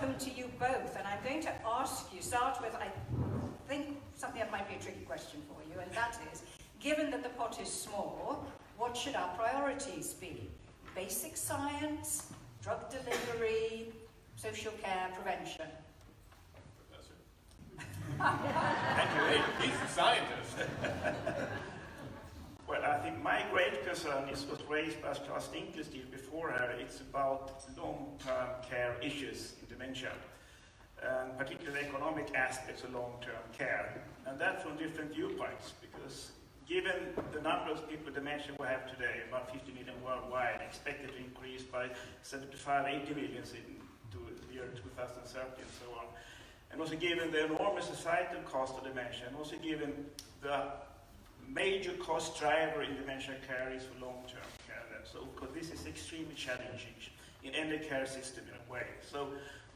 welcome to you both, and I'm going to ask you, start with, I think, something that might be a tricky question for you, and that is, given that the pot is small, what should our priorities be? Basic science, drug delivery, social care, prevention? Professor. Thank you. Hey, he's a scientist. Well, I think my great concern is what raised by Claes Dinkelstiel before her. It's about long-term care issues in dementia, and particularly economic aspects of long-term care. And that from different viewpoints, because given the number of people with dementia we have today, about 50 million worldwide, expected to increase by 75, 80 million to the year 2030 and so on. And also given the enormous societal cost of dementia, and also given the major cost driver in dementia care is for long-term care. So, of course, this is extremely challenging in any care system in a way. So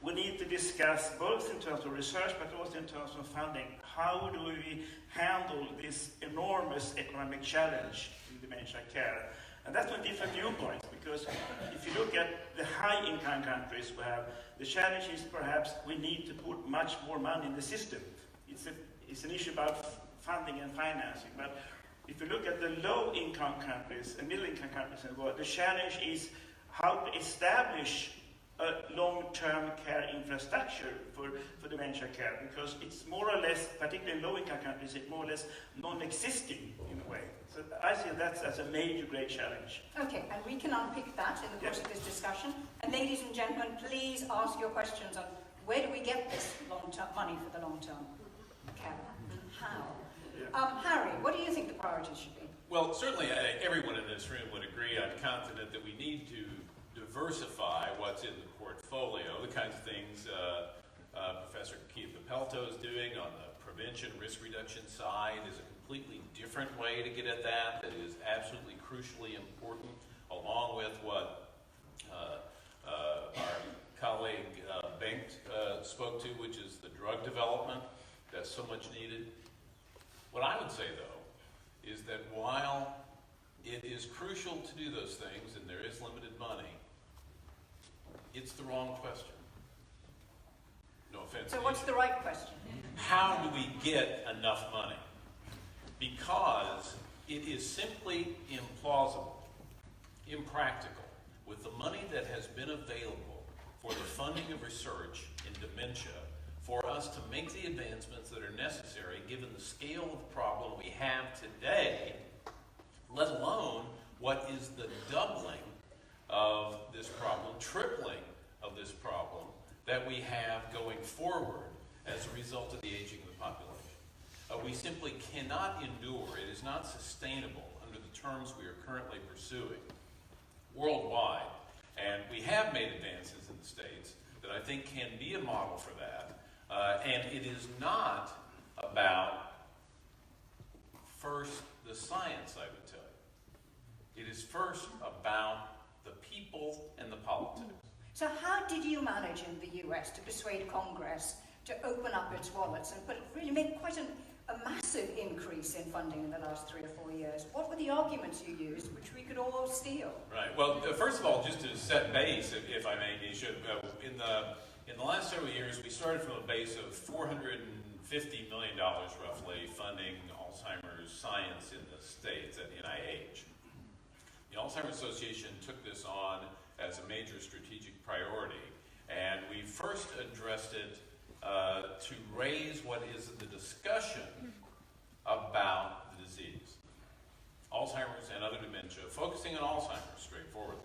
we need to discuss both in terms of research, but also in terms of funding, how do we handle this enormous economic challenge in dementia care? And that's on different viewpoints, because if you look at the high-income countries we have, the challenge is perhaps we need to put much more money in the system. It's an issue about funding and financing. But if you look at the low-income countries and middle-income countries in the world, the challenge is how to establish a long-term care infrastructure for dementia care, because it's more or less, particularly in low-income countries, it's more or less non-existing in a way. So I see that as a major great challenge. Okay, and we can unpick that in the course of this discussion. And ladies and gentlemen, please ask your questions on where do we get this long-term money for the long-term care? How? Harry, what do you think the priorities should be? Well, certainly everyone in this room would agree, I'm confident, that we need to diversify what's in the portfolio, the kinds of things Professor Keith Pelto is doing on the prevention risk reduction side is a completely different way to get at that is absolutely crucially important, along with what our colleague Bengt spoke to, which is the drug development that's so much needed. What I would say, though, is that while it is crucial to do those things, and there is limited money, it's the wrong question. No offense. So what's the right question? How do we get enough money? Because it is simply implausible, impractical, with the money that has been available for the funding of research in dementia, for us to make the advancements that are necessary given the scale of the problem we have today, let alone what is the doubling of this problem, tripling of this problem that we have going forward as a result of the aging of the population. We simply cannot endure, it is not sustainable under the terms we are currently pursuing worldwide. And we have made advances in the States that I think can be a model for that. And it is not about first the science, I would tell you. It is first about the people and the politics. So how did you manage in the US to persuade Congress to open up its wallets and really make quite a massive increase in funding in the last 3 or 4 years? What were the arguments you used, which we could all steal? Right. Well, first of all, just to set base, if I may, Nisha, in the last several years, we started from a base of $450 million, roughly, funding Alzheimer's science in the States at NIH. The Alzheimer's Association took this on as a major strategic priority, and we first addressed it to raise what is the discussion about the disease. Alzheimer's and other dementia, focusing on Alzheimer's straightforwardly,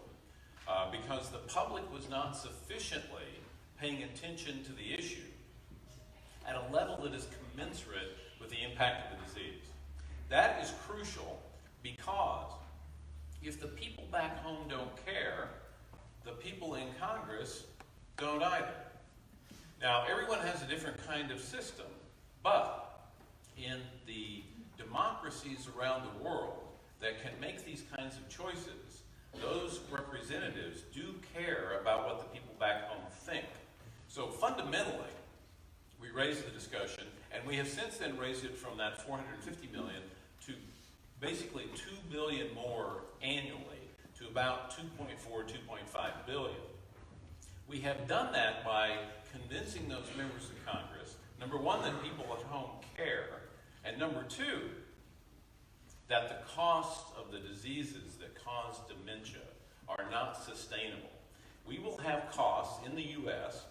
because the public was not sufficiently paying attention to the issue at a level that is commensurate with the impact of the disease. That is crucial because if the people back home don't care, the people in Congress don't either. Now, everyone has a different kind of system, but in the democracies around the world that can make these kinds of choices, those representatives do care about what the people back home think. So fundamentally, we raised the discussion, and we have since then raised it from that $450 million to basically $2 billion more annually to about $2.4, $2.5 billion. We have done that by convincing those members of Congress, number one, that people at home care, and number two, that the cost of the diseases that cause dementia are not sustainable. We will have costs in the U.S.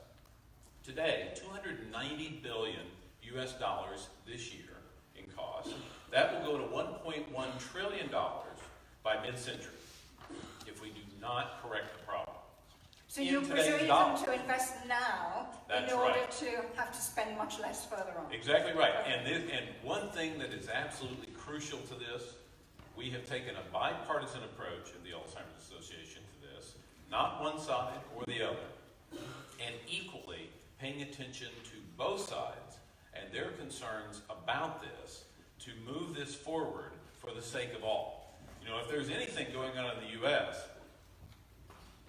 today, $290 billion US dollars this year in costs. That will go to $1.1 trillion by mid-century if we do not correct the problem. So you persuade them to invest now in order to have to spend much less further on. Exactly right. Okay. And one thing that is absolutely crucial to this, we have taken a bipartisan approach in the Alzheimer's Association to this, not one side or the other, and equally paying attention to both sides and their concerns about this to move this forward for the sake of all. You know, if there's anything going on in the U.S.,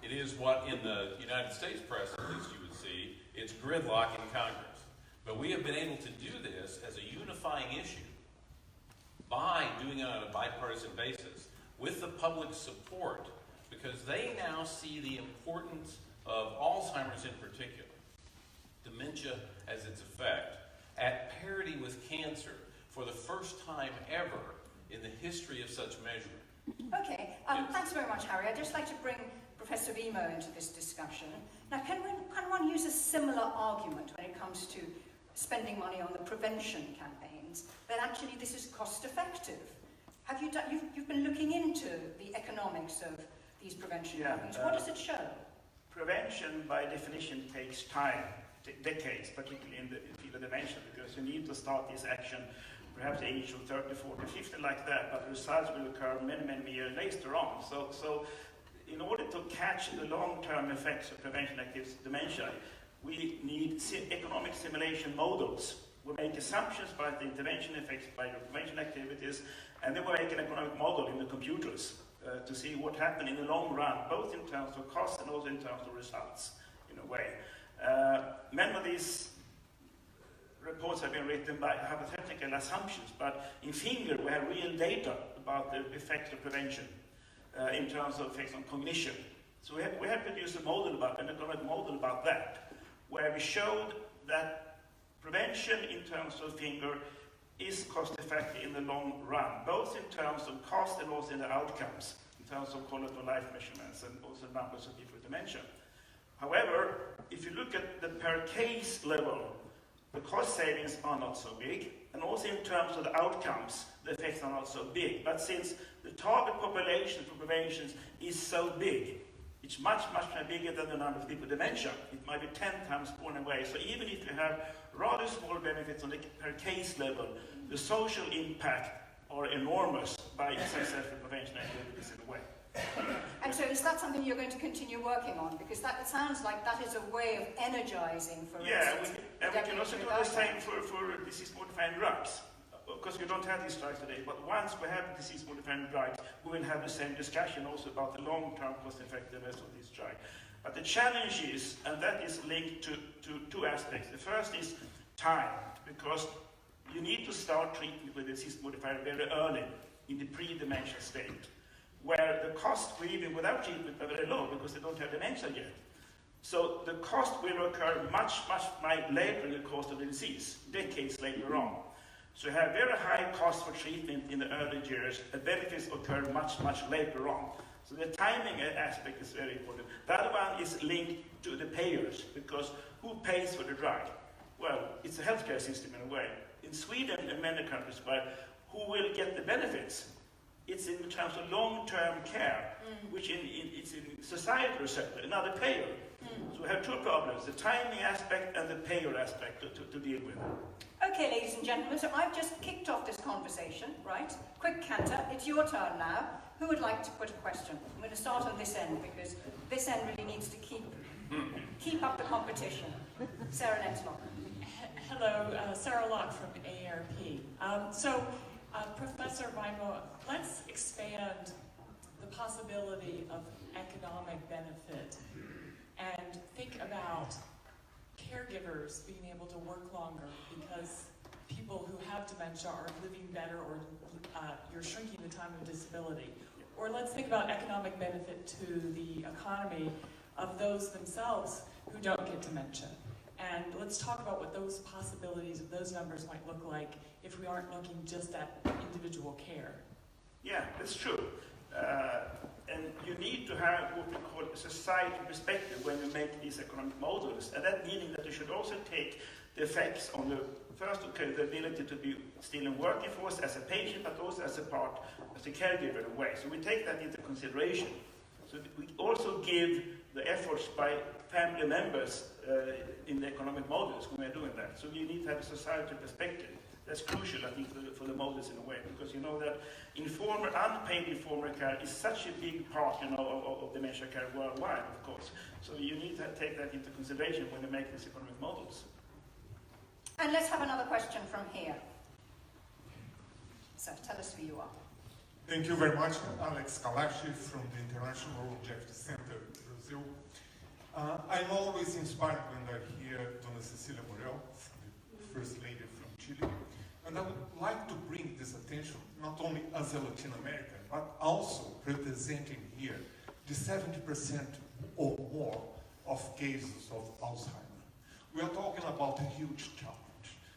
it is what in the United States press, at least you would see, it's gridlock in Congress. But we have been able to do this as a unifying issue by doing it on a bipartisan basis with the public support, because they now see the importance of Alzheimer's in particular, dementia as its effect, at parity with cancer for the first time ever in the history of such measurement. Okay, thanks very much, Harry. I'd just like to bring Professor Wimo into this discussion. Now, can one use a similar argument when it comes to spending money on the prevention campaigns, that actually this is cost effective? Have you done, you've been looking into the economics of these prevention campaigns. What does it show? Prevention, by definition, takes time, decades, particularly in the field of dementia, because you need to start this action perhaps age of 30, 40, 50, like that, but the results will occur many, many years later on. So in order to catch the long-term effects of prevention activities of dementia, we need economic simulation models. We make assumptions about the intervention effects by the prevention activities, and then we make an economic model in the computers to see what happened in the long run, both in terms of cost and also in terms of results, in a way. Many of these reports have been written by hypothetical assumptions, but in Finger we have real data about the effects of prevention in terms of effects on cognition. So we have produced a model about, an economic model about that, where we showed that prevention in terms of Finger is cost effective in the long run, both in terms of cost and also in the outcomes, in terms of quality of life measurements and also numbers of people with dementia. However, if you look at the per case level, the cost savings are not so big, and also in terms of the outcomes, the effects are not so big. But since the target population for prevention is so big, it's much, much bigger than the number of people with dementia. It might be 10 times more in a way. So even if you have rather small benefits on the per case level, the social impact are enormous by successful prevention activities in a way. And so is that something you're going to continue working on? Because that, it sounds like that is a way of energizing, for instance. Yeah, we can also do the same for disease-modifying drugs. Of course, we don't have these drugs today, but once we have disease-modifying drugs, we will have the same discussion also about the long-term cost-effectiveness of these drugs. But the challenge is, and that is linked to two aspects. The first is time, because you need to start treatment with disease modifier very early in the pre-dementia state, where the cost for even without treatment are very low because they don't have dementia yet. So the cost will occur much later in the course of the disease, decades later on. So you have very high cost for treatment in the early years, and benefits occur much later on. So the timing aspect is very important. The other one is linked to the payers, because who pays for the drug? Well, it's a healthcare system in a way. In Sweden and many countries, but who will get the benefits? It's in terms of long-term care, which it's in societal sector, another payer. So we have two problems, the timing aspect and the payer aspect to deal with. Okay, ladies and gentlemen, so I've just kicked off this conversation, right? Quick canter, it's your turn now. Who would like to put a question? I'm going to start on this end, because this end really needs to keep up the competition. Sarah Lentzlock. Hello, Sarah Locke from AARP. Professor Wimo, let's expand the possibility of economic benefit and think about caregivers being able to work longer because people who have dementia are living better, or you're shrinking the time of disability. Or let's think about economic benefit to the economy of those themselves who don't get dementia. And let's talk about what those possibilities of those numbers might look like if we aren't looking just at individual care. Yeah, that's true. And you need to have what we call a society perspective when you make these economic models. And that meaning that you should also take the effects on the first, okay, the ability to be still in working force as a patient, but also as a part, as a caregiver in a way. So we take that into consideration. So we also give the efforts by family members in the economic models when we're doing that. So you need to have a societal perspective. That's crucial, I think, for the models in a way, because you know that unpaid informal care is such a big part, you know, of dementia care worldwide, of course. So you need to take that into consideration when you make these economic models. And let's have another question from here. So tell us who you are. Thank you very much. Alex Kalashi from the International Longevity Center in Brazil. I'm always inspired when I hear Dona Cecilia Morel, the First Lady from Chile. And I would like to bring this attention, not only as a Latin American, but also representing here the 70% or more of cases of Alzheimer. We are talking about a huge challenge.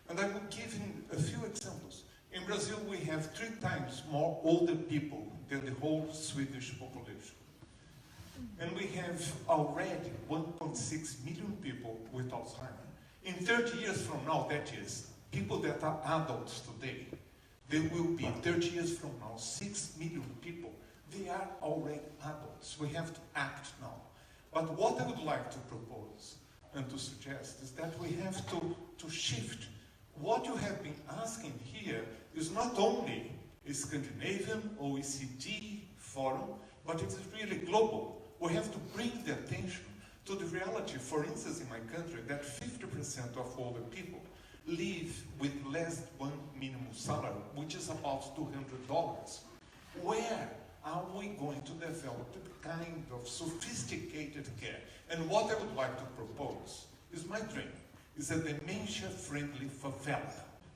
And I will give you a few examples. In Brazil, we have 3 times more older people than the whole Swedish population. And we have already 1.6 million people with Alzheimer. In 30 years from now, that is, people that are adults today, there will be 30 years from now, 6 million people. They are already adults. We have to act now. But what I would like to propose and to suggest is that we have to shift. What you have been asking here is not only a Scandinavian OECD forum, but it is really global. We have to bring the attention to the reality, for instance, in my country, that 50% of older people live with less than 1 minimum salary, which is about $200. Where are we going to develop the kind of sophisticated care? And what I would like to propose is my dream, is a dementia-friendly favela,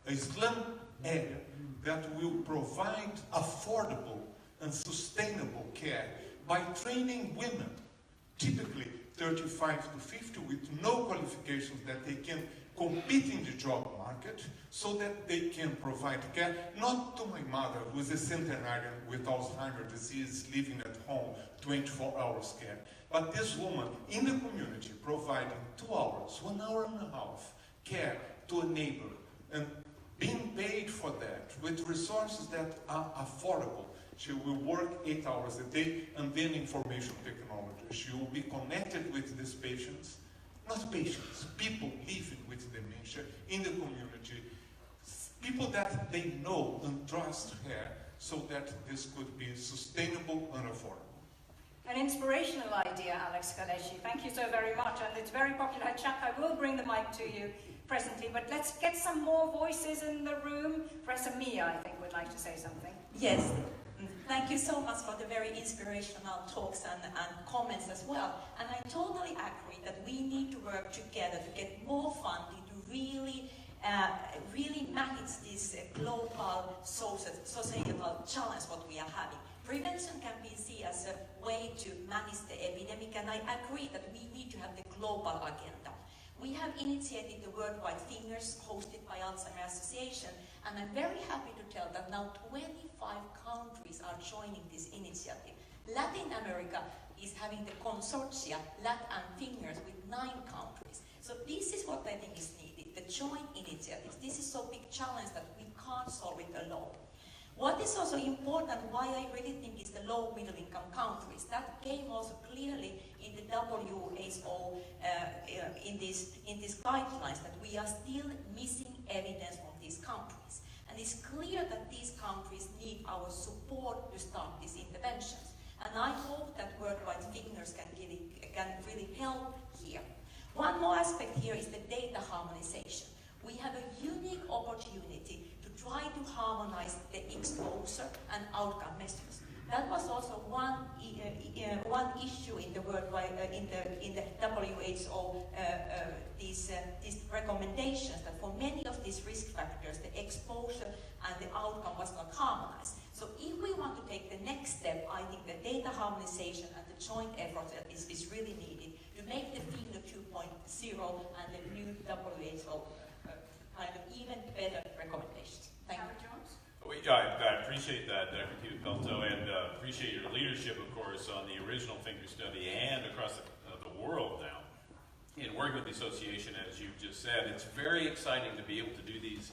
a slum area that will provide affordable and sustainable care by training women, typically 35 to 50, with no qualifications, that they can compete in the job market so that they can provide care, not to my mother, who is a centenarian with Alzheimer's disease, living at home, 24 hours care, but this woman in the community providing 2 hours, 1 hour and a half care to a neighbor, and being paid for that with resources that are affordable. She will work 8 hours a day, and then information technology. She will be connected with these patients, not patients, people living with dementia in the community, people that they know and trust her, so that this could be sustainable and affordable. An inspirational idea, Alex Kaleshi. Thank you so very much. And it's very popular. Chuck, I will bring the mic to you presently, but let's get some more voices in the room. Professor Mia, I think, would like to say something. Yes. Thank you so much for the very inspirational talks and comments as well. And I totally agree that we need to work together to get more funding to really manage this global societal challenge what we are having. Prevention can be seen as a way to manage the epidemic, and I agree that we need to have the global agenda. We have initiated the Worldwide Fingers hosted by Alzheimer's Association, and I'm very happy to tell that now 25 countries are joining this initiative. Latin America is having the consortia, LatAm Fingers, with 9 countries. So this is what I think is needed, the joint initiatives. This is so big challenge that we can't solve it alone. What is also important, why I really think is the low middle income countries, that came also clearly in the WHO in these guidelines, that we are still missing evidence from these countries. And it's clear that these countries need our support to start these interventions. And I hope that Worldwide Fingers can really help here. One more aspect here is the data harmonization. We have a unique opportunity to try to harmonize the exposure and outcome measures. That was also one issue in the worldwide in the WHO these recommendations, that for many of these risk factors the exposure and the outcome was not harmonized. So if we want to take the next step, I think the data harmonization and the joint effort is really needed to make the FINGER 2.0 and the new WHO kind of even better recommendations. Thank you. I appreciate that, Dr. Kiva-Pelto, and appreciate your leadership, of course, on the original finger study and across the world now. In working with the association, as you've just said, it's very exciting to be able to do these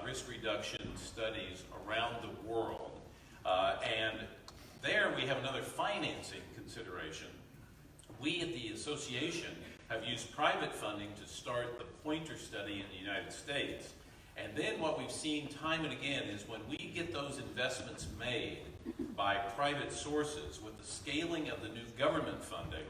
risk reduction studies around the world. And there we have another financing consideration. We at the association have used private funding to start the Pointer study in the United States. And then what we've seen time and again is when we get those investments made by private sources with the scaling of the new government funding,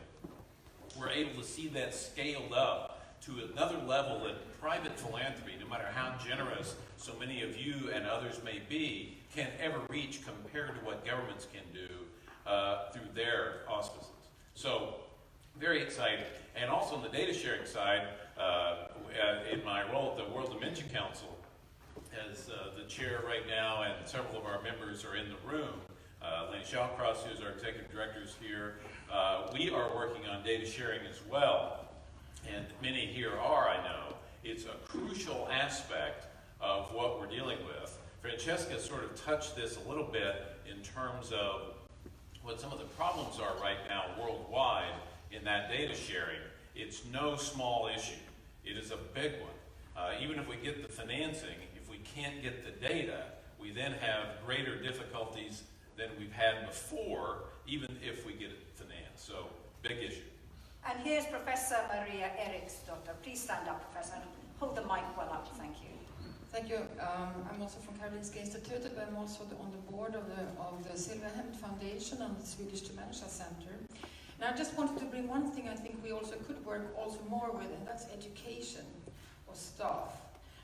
we're able to see that scaled up to another level that private philanthropy, no matter how generous so many of you and others may be, can ever reach compared to what governments can do through their auspices. So, very exciting. And also on the data sharing side, in my role at the World Dementia Council, as the chair right now, and several of our members are in the room, Lane Shawcross, who's our executive director, is here. We are working on data sharing as well, and many here are, I know. It's a crucial aspect of what we're dealing with. Francesca sort of touched this a little bit in terms of what some of the problems are right now worldwide in that data sharing. It's no small issue. It is a big one. Even if we get the financing, if we can't get the data, we then have greater difficulties than we've had before, even if we get it financed. So, big issue. And here's Professor Maria Eriksdotter. Please stand up, Professor, and hold the mic well up. Thank you. Thank you. I'm also from Karolinska Institutet, but I'm also on the board of the Silvia Foundation and the Swedish Dementia Center. And I just wanted to bring one thing I think we also could work also more with, and that's education of staff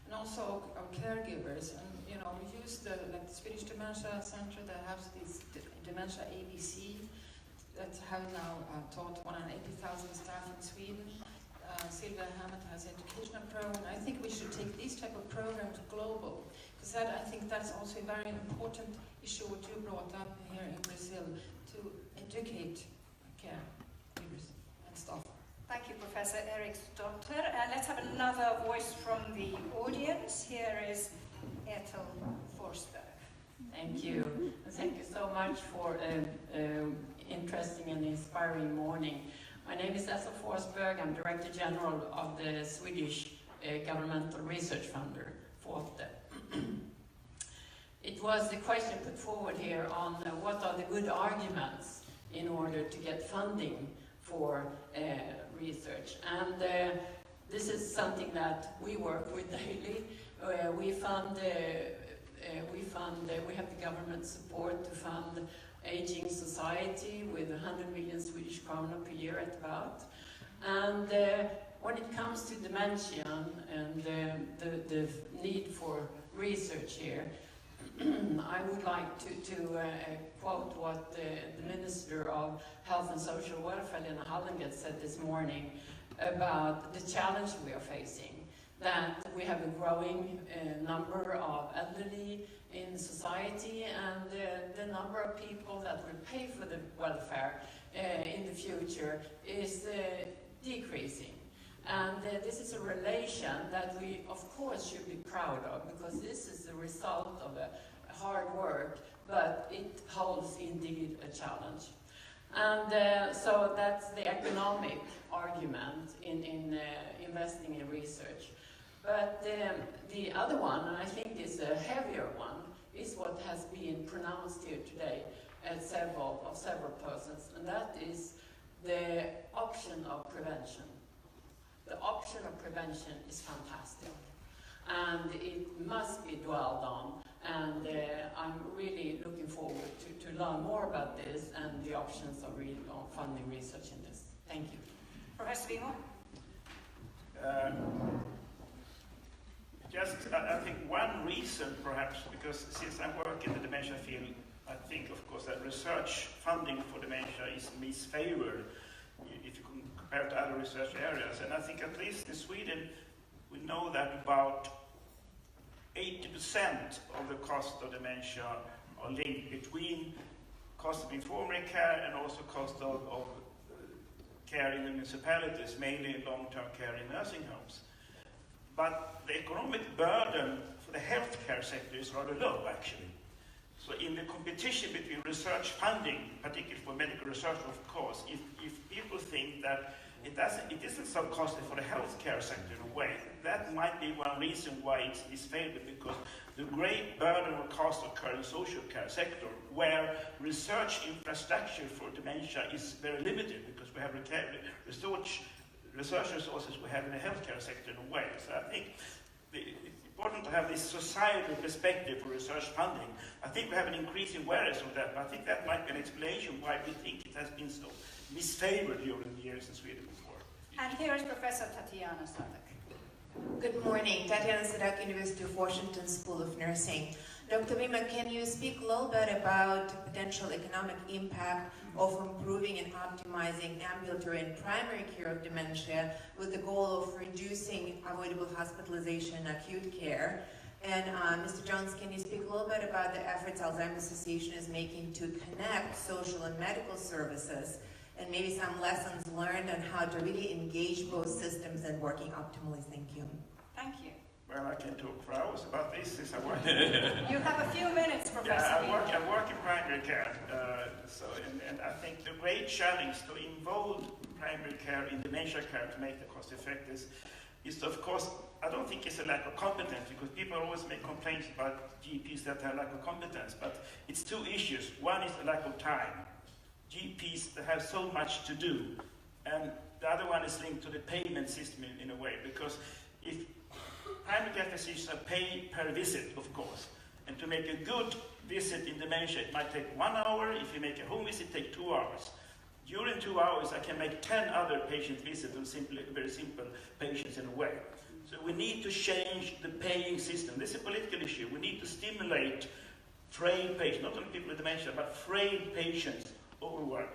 and also our caregivers. And you know, we use the Swedish Dementia Center that has this Dementia ABC that have now taught 180,000 staff in Sweden. Silvia has educational program. I think we should take these type of programs global, because I think that's also a very important issue what you brought up here in Brazil, to educate caregivers and staff. Thank you, Professor Eriksdotter. Let's have another voice from the audience. Here is Ethel Forsberg. Thank you. Thank you so much for an interesting and inspiring morning. My name is Ethel Forsberg. I'm Director General of the Swedish Governmental Research Fund, Forte. It was the question put forward here on what are the good arguments in order to get funding for research. And this is something that we work with daily. We have the government support to fund Aging Society with 100 million Swedish kronor per year at about. And when it comes to dementia and the need for research here, I would like to quote what the Minister of Health and Social Welfare, Lena Hallengren, said this morning about the challenge we are facing. That we have a growing number of elderly in society, and the number of people that will pay for the welfare in the future is decreasing. And this is a relation that we, of course, should be proud of, because this is the result of a hard work, but it holds indeed a challenge. And so that's the economic argument in investing in research. But the other one, and I think is a heavier one, is what has been pronounced here today at several persons, and that is the option of prevention. The option of prevention is fantastic, and it must be dwelled on, and I'm really looking forward to learn more about this and the options of funding research in this. Thank you. Professor Wimo? I think one reason, perhaps, because since I work in the dementia field, I think, of course, that research funding for dementia is misfavored if you compare to other research areas. And I think at least in Sweden, we know that about 80% of the cost of dementia are linked between cost of infirmary care and also cost of care in the municipalities, mainly in long-term care in nursing homes. But the economic burden for the healthcare sector is rather low, actually. So in the competition between research funding, particularly for medical research, of course, if people think that it isn't so costly for the healthcare sector in a way, that might be one reason why it's disfavored, because the great burden of cost occur in social care sector, where research infrastructure for dementia is very limited, because we have research resources we have in the healthcare sector in a way. So I think it's important to have this societal perspective for research funding. I think we have an increasing awareness of that, but I think that might be an explanation why we think it has been so misfavored during the years in Sweden before. And here is Professor Tatiana Sadak. Good morning, Tatiana Sadak, University of Washington School of Nursing. Dr. Wimo, can you speak a little bit about the potential economic impact of improving and optimizing ambulatory and primary care of dementia with the goal of reducing avoidable hospitalization and acute care? And Mr. Jones, can you speak a little bit about the efforts Alzheimer's Association is making to connect social and medical services, and maybe some lessons learned on how to really engage both systems and working optimally? Thank you. Thank you. Well, I can talk for hours about this since I work. You have a few minutes, Professor. Yeah, I work in primary care, and I think the great challenge to involve primary care in dementia care to make the cost effective is, of course, I don't think it's a lack of competence, because people always make complaints about GPs that have lack of competence, but it's two issues. One is the lack of time. GPs have so much to do, and the other one is linked to the payment system in a way, because if primary care physicians are paid per visit, of course, and to make a good visit in dementia, it might take 1 hour. If you make a home visit, it takes 2 hours. During 2 hours, I can make 10 other patient visits on very simple patients in a way. So we need to change the paying system. This is a political issue. We need to stimulate frail patients, not only people with dementia, but frail patients overwork,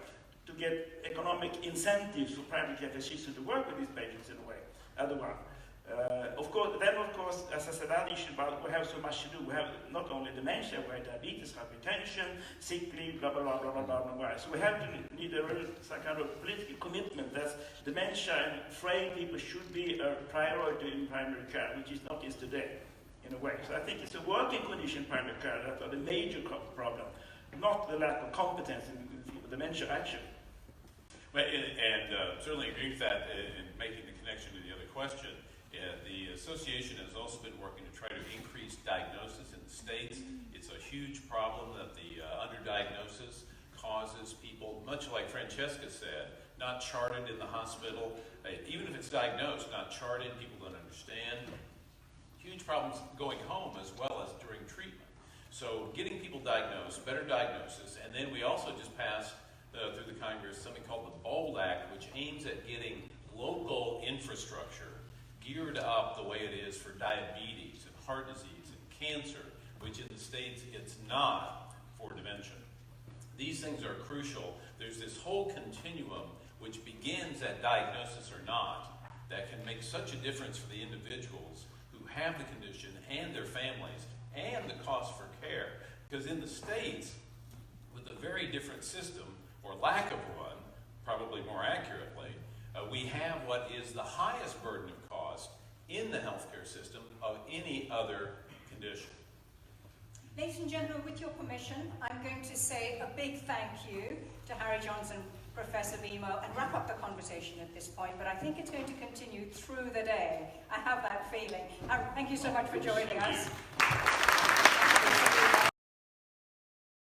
to get economic incentives for primary care physicians to work with these patients in a way. Other one. Of course, as I said, that issue about we have so much to do. We have not only dementia, we have diabetes, hypertension, sick leave, blah, blah, blah, blah, blah, blah, blah. So we have to need some kind of political commitment that dementia and frail people should be a priority in primary care, which is not is today, in a way. So I think it's a working condition in primary care that are the major problem, not the lack of competence in dementia action. Well, and certainly agree with that in making the connection to the other question. The association has also been working to try to increase diagnosis in the States. It's a huge problem that the underdiagnosis causes people, much like Francesca said, not charted in the hospital. Even if it's diagnosed, not charted, people don't understand. Huge problems going home as well as during treatment. So getting people diagnosed, better diagnosis, and then we also just passed through the Congress something called the BOLD Act, which aims at getting local infrastructure geared up the way it is for diabetes and heart disease and cancer, which in the States it's not for dementia. These things are crucial. There's this whole continuum which begins at diagnosis or not that can make such a difference for the individuals who have the condition and their families and the cost for care. Because in the States, with a very different system, or lack of one, probably more accurately, we have what is the highest burden of cost in the healthcare system of any other condition. Ladies and gentlemen, with your permission, I'm going to say a big thank you to Harry Johnson, Professor Wimo, and wrap up the conversation at this point, but I think it's going to continue through the day. I have that feeling. Thank you so much for joining us.